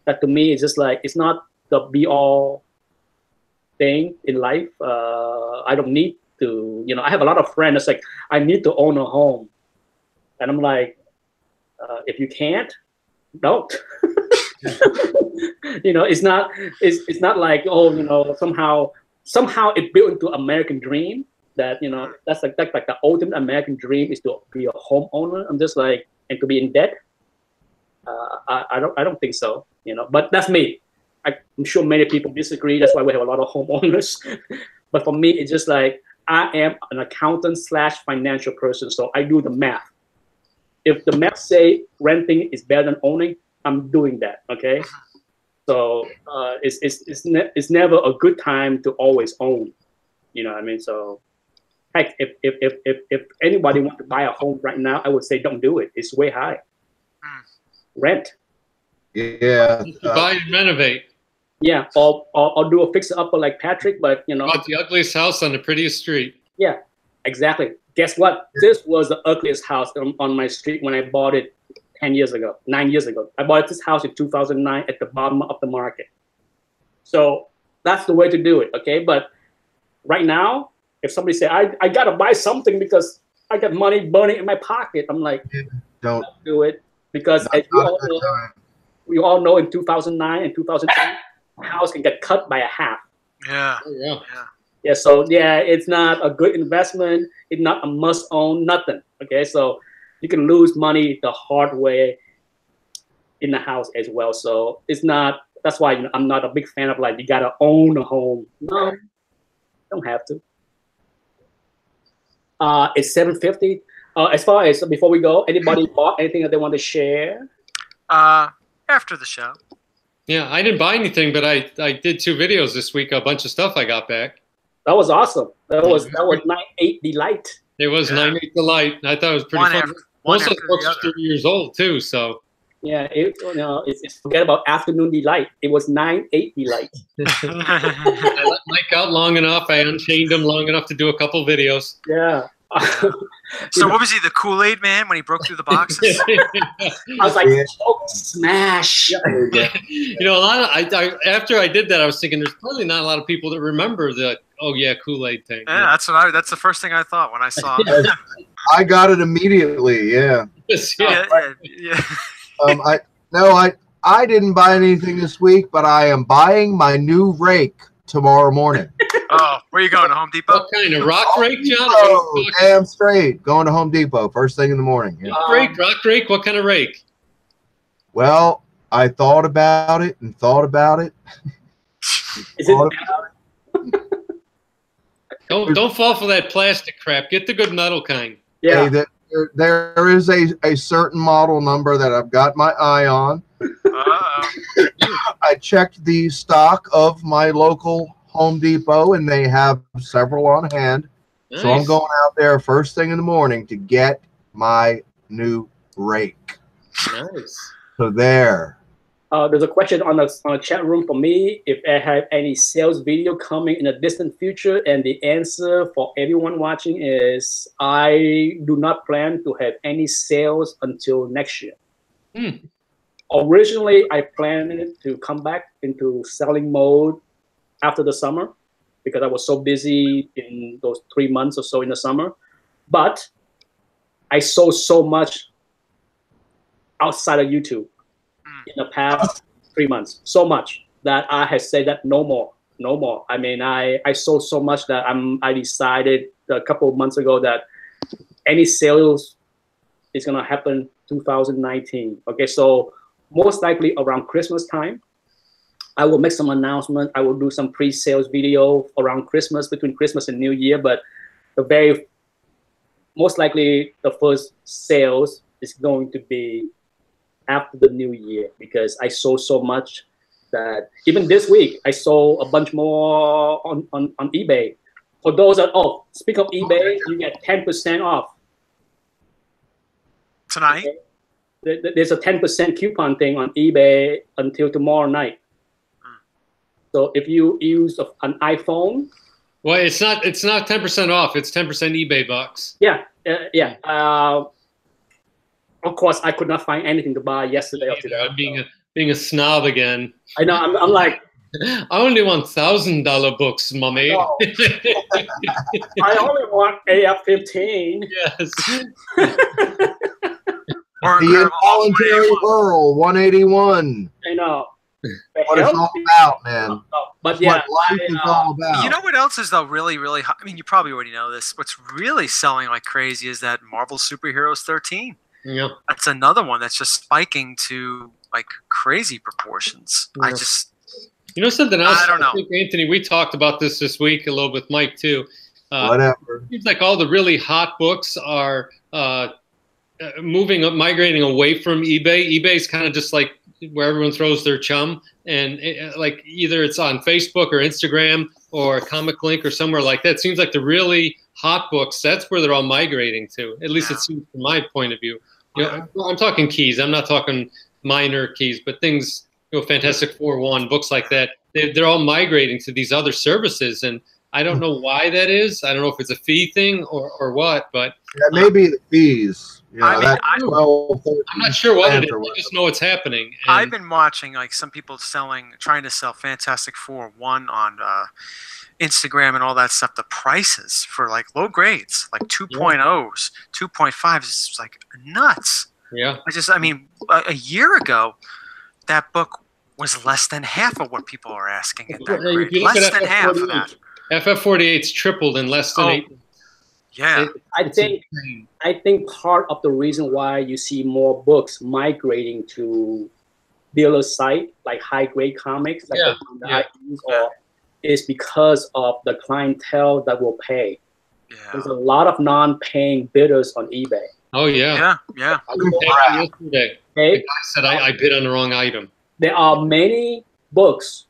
that to me it's just like, it's not the be-all thing in life. I don't need to, you know, I have a lot of friends that's like, I need to own a home. And I'm like, if you can't, don't. You know, it's not like, oh, you know, somehow it built into American dream that, you know, that's like the ultimate American dream is to be a homeowner. I'm just like, and to be in debt. I don't think so, you know, but that's me. I'm sure many people disagree. That's why we have a lot of homeowners. But for me, it's just like, I am an accountant / financial person. So I do the math. If the math say renting is better than owning, I'm doing that. Okay. So it's never a good time to always own. You know what I mean? So heck, if anybody wants to buy a home right now, I would say don't do it. It's way high. Rent. Yeah. Buy and renovate. Yeah, or do a fixer upper like Patrick, but you know. Bought the ugliest house on the prettiest street. Yeah, exactly. Guess what? This was the ugliest house on my street when I bought it 9 years ago. I bought this house in 2009 at the bottom of the market. So that's the way to do it, okay? But right now, if somebody say, I gotta buy something because I got money burning in my pocket, I'm like, don't do it. Because as we all know in 2009 and 2010, a house can get cut by a half. Yeah. Yeah, so yeah, it's not a good investment. It's not a must own, nothing. Okay, so you can lose money the hard way in the house as well. So it's not, that's why, you know, I'm not a big fan of like, you gotta own a home. No, don't have to. It's 7:50. As far as, before we go, anybody bought anything that they want to share? After the show. Yeah, I didn't buy anything, but I did 2 videos this week, a bunch of stuff I got back. That was awesome. That was 9/8 Delight. It was 9/8 Delight. I thought it was pretty fun. Most of the books are 3 years old too, so. Yeah, it's forget about Afternoon Delight. It was 9/8 Delight. I let Mike out long enough. I unchained him long enough to do a couple videos. Yeah. So what was he, the Kool-Aid man when he broke through the boxes? I was like, oh, smash. You know, a lot of after I did that, I was thinking there's probably not a lot of people that remember the Kool-Aid thing. Yeah, that's the first thing I thought when I saw it. I got it immediately. Yeah. I didn't buy anything this week, but I am buying my new rake tomorrow morning. Oh, where are you going, to Home Depot? What kind of rock rake, John? Oh, damn straight. Going to Home Depot first thing in the morning. Yeah. Rock rake, what kind of rake? Well, I thought about it and thought about it. Don't fall for that plastic crap. Get the good metal kind. Yeah. Hey, there is a certain model number that I've got my eye on. I checked the stock of my local Home Depot, and they have several on hand. Nice. So I'm going out there first thing in the morning to get my new rake. Nice. So there. There's a question on the chat room for me, if I have any sales video coming in the distant future, and the answer for everyone watching is I do not plan to have any sales until next year. Originally, I planned to come back into selling mode after the summer, because I was so busy in those 3 months or so in the summer. But I sold so much outside of YouTube in the past 3 months, so much that I had said that no more. I mean, I sold so much that I decided a couple of months ago that any sales is gonna happen 2019. Okay, so most likely around Christmas time, I will make some announcement. I will do some pre-sales video around Christmas, between Christmas and New Year. But most likely the first sales is going to be after the New Year, because I sold so much that even this week I sold a bunch more on eBay. For those that, speak of eBay, you get 10% off tonight. Okay? There's a 10% coupon thing on eBay until tomorrow night. So if you use an iPhone, well, it's not 10% off. It's 10% eBay bucks. Yeah. Of course, I could not find anything to buy yesterday or today. Being a snob again. I know. I'm like, I only want $1,000 books, mommy. I only want AF-15. Yes. The Involuntary Earl 181. I know. What it's all about, man. But yeah, what life is all about. You know what else is though really, really hot? I mean, you probably already know this. What's really selling like crazy is that Marvel Superheroes 13. Yeah. That's another one that's just spiking to like crazy proportions. Yeah. You know something else? I don't know. think, Anthony, we talked about this week a little with Mike too. Whatever. It seems like all the really hot books are migrating away from eBay. eBay's kind of just like where everyone throws their chum, and like either it's on Facebook or Instagram or Comic Link or somewhere like that. It seems like the really hot books, that's where they're all migrating to. At least it seems from my point of view. You know, I'm talking keys. I'm not talking minor keys, but things, Fantastic Four 1, books like that. They're all migrating to these other services, and I don't know why that is. I don't know if it's a fee thing or what, but that may be the fees. Yeah, I mean, I'm not sure what it is. I just know it's happening. And I've been watching like some people trying to sell Fantastic Four 1 on Instagram and all that stuff. The prices for like low grades, like 2.0s, 2.5s, is like nuts. Yeah. I mean, a year ago, that book was less than half of what people are asking at that grade. Less than half of that. FF48's tripled in less than 8. Yeah, I think part of the reason why you see more books migrating to dealer site like high grade comics, like the one that I use, is because of the clientele that will pay. Yeah. There's a lot of non-paying bidders on eBay. Oh yeah. Yesterday, the guy said I bid on the wrong item. There are many books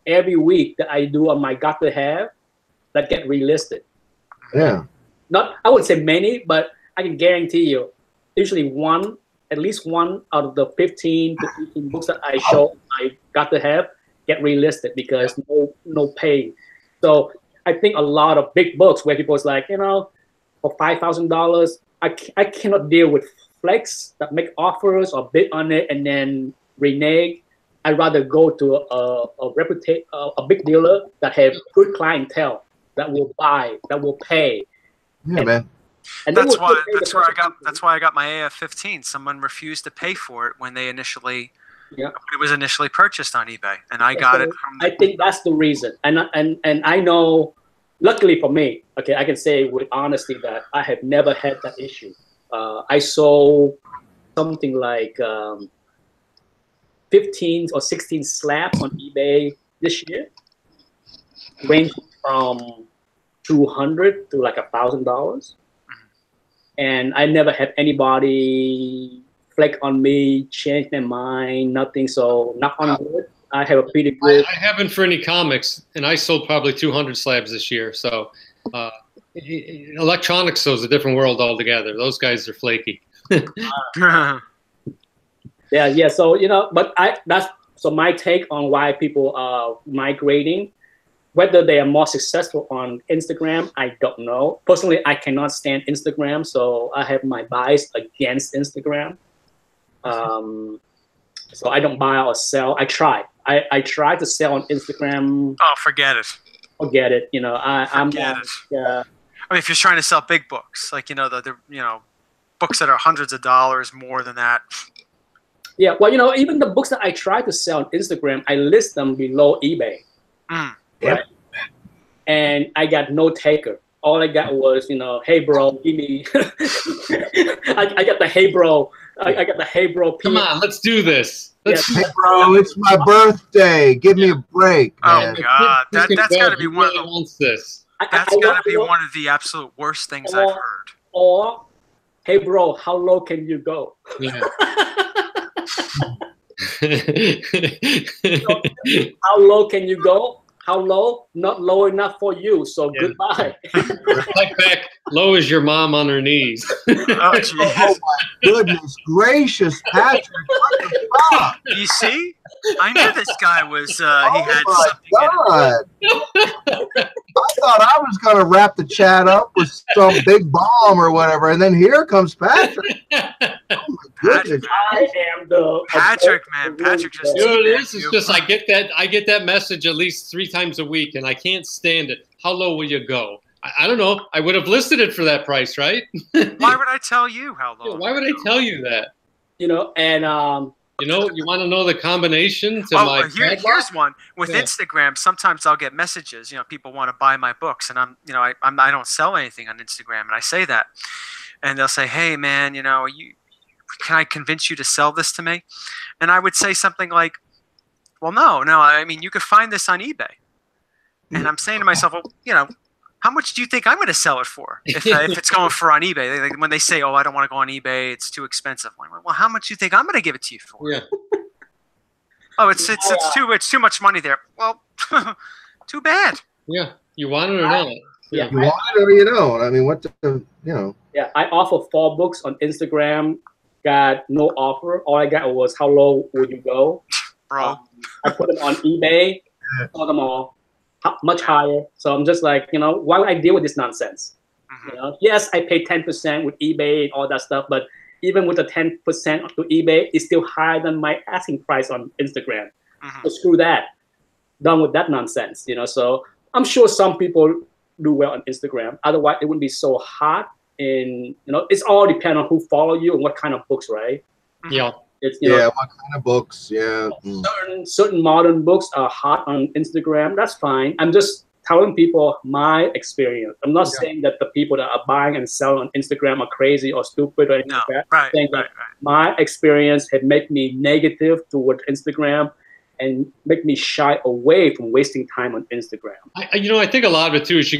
every week that I do on my Got to Have that get relisted. Yeah. I wouldn't say many, but I can guarantee you, usually at least one out of the 15 to 18 books that I Got to Have get relisted because no pay. So I think a lot of big books where people's like, for $5,000, I cannot deal with flex that make offers or bid on it and then renege. I'd rather go to a big dealer that have good clientele that will buy, that will pay. Yeah, man. And that's why I got my AF-15. Someone refused to pay for it when it was initially purchased on eBay, and I got it from I think that's the reason. And I know, luckily for me, okay, I can say with honesty that I have never had that issue. I sold something like 15 or 16 slabs on eBay this year, ranging from $200 to like $1,000, and I never had anybody flake on me, change their mind, nothing. So knock on wood, I have a pretty good. I haven't for any comics, and I sold probably 200 slabs this year. So electronics is a different world altogether. Those guys are flaky. Yeah. So but that's my take on why people are migrating. Whether they are more successful on Instagram, I don't know. Personally, I cannot stand Instagram, so I have my bias against Instagram. So I don't buy or sell. I try to sell on Instagram. Oh, forget it. forget it. You know, I'm Forget it. yeah. I mean, if you're trying to sell big books, like the books that are hundreds of dollars more than that. Yeah, well, even the books that I try to sell on Instagram, I list them below eBay. Mm. Right? And I got no taker. All I got was, hey bro, give me. I got the hey bro. I got the hey bro. Come on, let's do this. Hey bro, it's my birthday. Give me a break. Man. Oh God, that's got to be one of the. Wants this. That's got to be one of the absolute worst things I've heard. Or, hey bro, how low can you go? Yeah. How low can you go? How low? Not low enough for you. So goodbye. Like back, low as your mom on her knees. Oh, my goodness gracious, Patrick! What the fuck? You see, I knew this guy was. He had something. I thought I was gonna wrap the chat up with some big bomb or whatever, and then here comes Patrick. Oh my goodness! I am the Patrick, man. Patrick just. You know what it is? It's just I get that message at least 3 times a week, and I can't stand it. How low will you go? I don't know. I would have listed it for that price, right? Why would I tell you how low? Why would I tell you that? And you want to know the combination to here's one with Instagram. Sometimes I'll get messages. People want to buy my books, and I don't sell anything on Instagram, and I say that, and they'll say, "Hey, man, can I convince you to sell this to me?" And I would say something like, "Well, no. I mean, you could find this on eBay." And I'm saying to myself, well, how much do you think I'm going to sell it for if it's going for on eBay? When they say, "Oh, I don't want to go on eBay; it's too expensive." I'm like, well, how much do you think I'm going to give it to you for? Yeah. Oh, it's too much money there. Well, too bad. Yeah, you want it or not? Yeah, you want it or you don't. I mean, what the Yeah, I offer 4 books on Instagram. Got no offer. All I got was how low would you go, bro? I put them on eBay. Saw them all much higher. So I'm just like, why would I deal with this nonsense? Mm-hmm. Yes, I pay 10% with eBay and all that stuff, but even with the 10% to eBay, it's still higher than my asking price on Instagram. Mm-hmm. So screw that. Done with that nonsense, So I'm sure some people do well on Instagram. Otherwise, it wouldn't be so hot. It's all depend on who follow you and what kind of books, right? Yeah. It's what kind of books? Yeah. Certain modern books are hot on Instagram. That's fine. I'm just telling people my experience. I'm not saying that the people that are buying and selling on Instagram are crazy or stupid or anything like that. Right. My experience had made me negative toward Instagram and make me shy away from wasting time on Instagram. I think a lot of it too is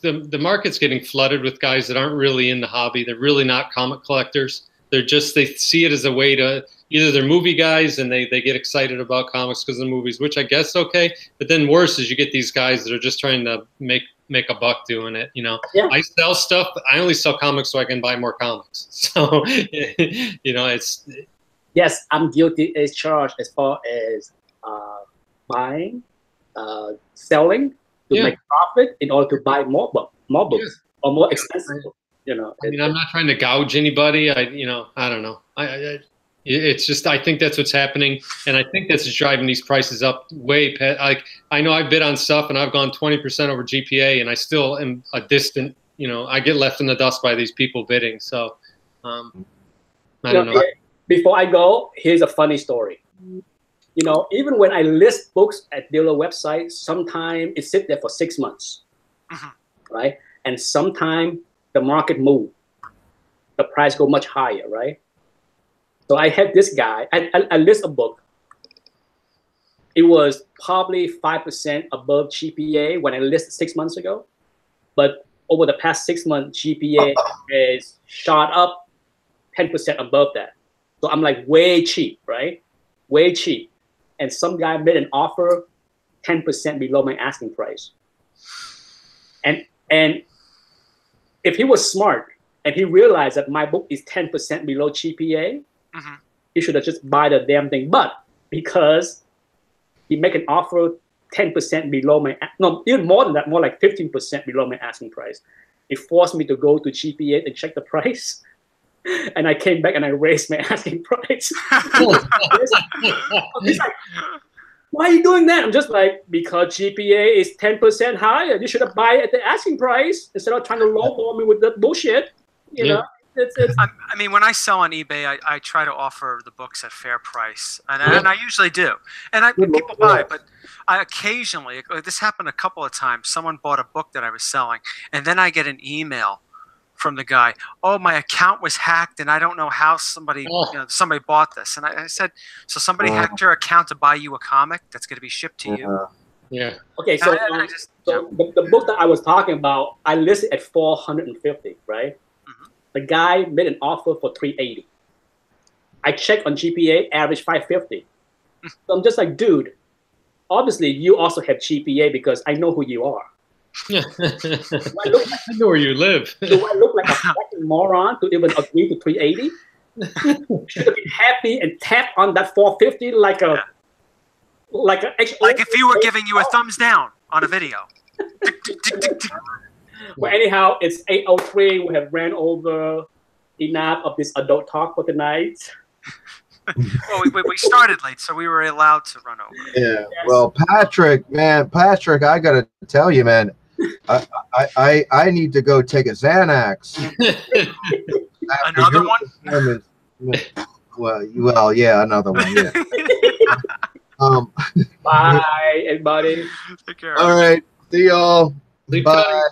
the market's getting flooded with guys that aren't really in the hobby. They're really not comic collectors. They see it as a way to either they're movie guys and they get excited about comics because of the movies, which I guess okay. But then worse is you get these guys that are just trying to make a buck doing it. Yeah. I sell stuff, but I only sell comics so I can buy more comics. So it's. Yes, I'm guilty as charged as far as buying, selling to make profit in order to buy more books or more expensive. I'm not trying to gouge anybody. I don't know. It's just I think that's what's happening, and I think that's driving these prices up way past. Like I know I've bid on stuff and I've gone 20% over GPA, and I still am a distant. I get left in the dust by these people bidding. So I don't know. Before I go, here's a funny story. Even when I list books at dealer websites, sometimes it sits there for 6 months, right? And sometimes the market move, the price go much higher, right? So I had this guy, I list a book. It was probably 5% above GPA when I listed 6 months ago. But over the past 6 months, GPA is shot up 10% above that. So I'm like way cheap, right? Way cheap. And some guy made an offer 10% below my asking price. And if he was smart and he realized that my book is 10% below GPA, he should have just buy the damn thing. But because he make an offer 10% below even more than that, more like 15% below my asking price, it forced me to go to GPA and check the price. And I came back and I raised my asking price. why are you doing that? I'm just like, because GPA is 10% higher. You should have buy it at the asking price instead of trying to lowball me with that bullshit. You know, it's. I mean, when I sell on eBay, I try to offer the books at fair price, and I usually do, and people buy. But I occasionally, this happened a couple of times. Someone bought a book that I was selling, and then I get an email from the guy. Oh, my account was hacked, and I don't know how somebody bought this. And I said, so somebody hacked your account to buy you a comic that's going to be shipped to you. Yeah. Okay, so the book that I was talking about, I listed at $450, right? The guy made an offer for $380. I checked on GPA, average $550. So I'm just like, dude, obviously you also have GPA because I know who you are. I know where you live. Do I look like a fucking moron to even agree to $380? Should have been happy and tap on that $450 like if you were giving you a thumbs down on a video. Well, anyhow, it's 8:03. We have ran over enough of this adult talk for tonight. Well, we started late, so we were allowed to run over. Yeah. Yes. Well, Patrick, I gotta tell you, man, I need to go take a Xanax. Another one? Well, yeah, another one. Yeah. Bye, everybody. Take care. All right. See y'all. Bye.